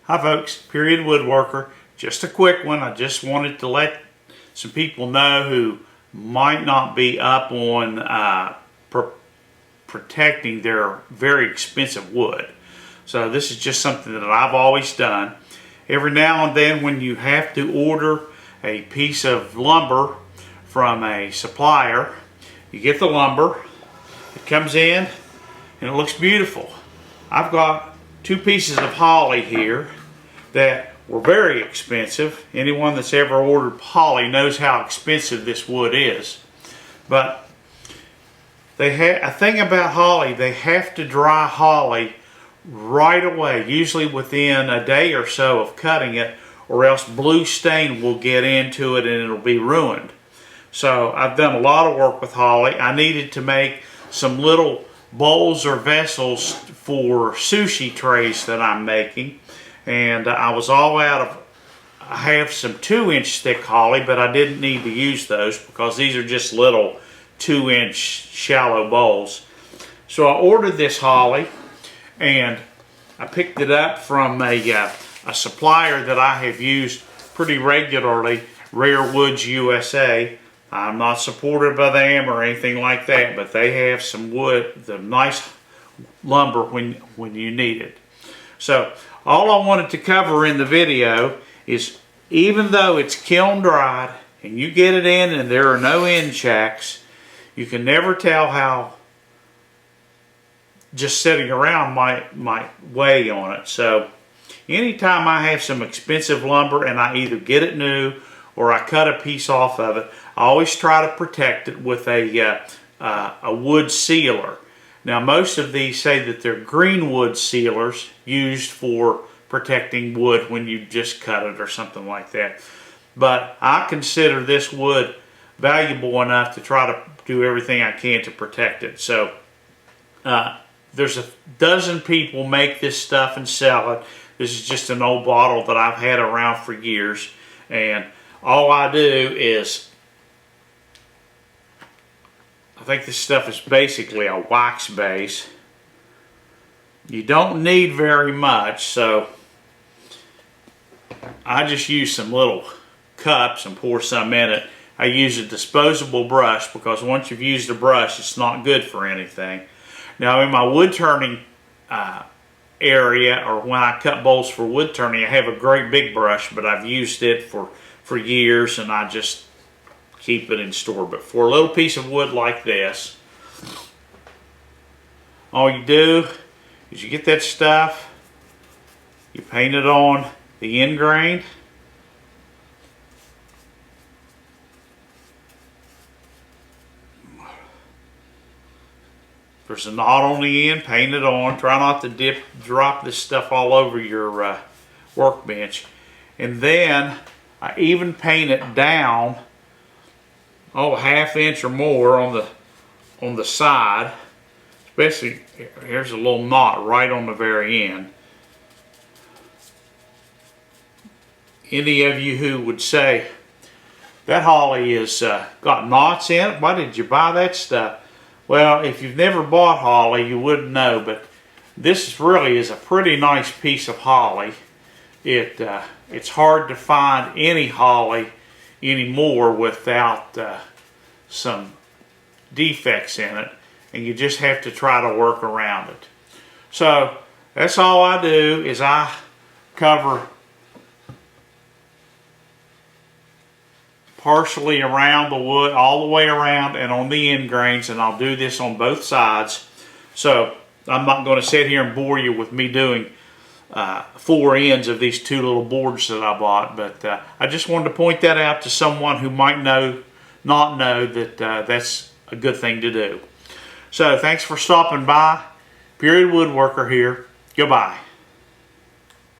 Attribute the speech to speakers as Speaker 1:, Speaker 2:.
Speaker 1: Hi folks, Period Woodworker. Just a quick one. I just wanted to let some people know who might not be up on protecting their very expensive wood. So this is just something that I've always done. Every now and then when you have to order a piece of lumber from a supplier, you get the lumber, it comes in and it looks beautiful. I've got two pieces of holly here that were very expensive. Anyone that's ever ordered holly knows how expensive this wood is. But a thing about holly, they have to dry holly right away, usually within a day or so of cutting it, or else blue stain will get into it and it'll be ruined. So I've done a lot of work with holly. I needed to make some little bowls or vessels for sushi trays that I'm making, and I was all out of, I have some 2-inch thick holly, but I didn't need to use those because these are just little 2-inch shallow bowls. So I ordered this holly and I picked it up from a supplier that I have used pretty regularly, Rare Woods USA. I'm not supported by them or anything like that, but they have some wood, the nice lumber when you need it. So all I wanted to cover in the video is, even though it's kiln dried and you get it in and there are no end shacks, you can never tell how just sitting around might weigh on it. So anytime I have some expensive lumber and I either get it new or I cut a piece off of it, I always try to protect it with a wood sealer. Now most of these say that they're green wood sealers used for protecting wood when you just cut it or something like that. But I consider this wood valuable enough to try to do everything I can to protect it. So there's a dozen people make this stuff and sell it. This is just an old bottle that I've had around for years, and all I do is, I think this stuff is basically a wax base. You don't need very much, so I just use some little cups and pour some in it. I use a disposable brush because once you've used a brush, it's not good for anything. Now in my wood turning area, or when I cut bowls for wood turning, I have a great big brush, but I've used it for years and I just keep it in store. But for a little piece of wood like this, all you do is you get that stuff, you paint it on the end grain, there's a knot on the end, paint it on. Try not to drop this stuff all over your workbench. And then I even paint it down, a half-inch or more on the side. Especially, here's a little knot right on the very end. Any of you who would say, that holly is got knots in it, why did you buy that stuff? Well, if you've never bought holly, you wouldn't know, but this really is a pretty nice piece of holly. It's hard to find any holly anymore without some defects in it, and you just have to try to work around it. So that's all I do, is I cover partially around the wood, all the way around and on the end grains, and I'll do this on both sides. So I'm not going to sit here and bore you with me doing 4 ends of these 2 little boards that I bought, but I just wanted to point that out to someone who might not know that that's a good thing to do. So thanks for stopping by. Period Woodworker here. Goodbye.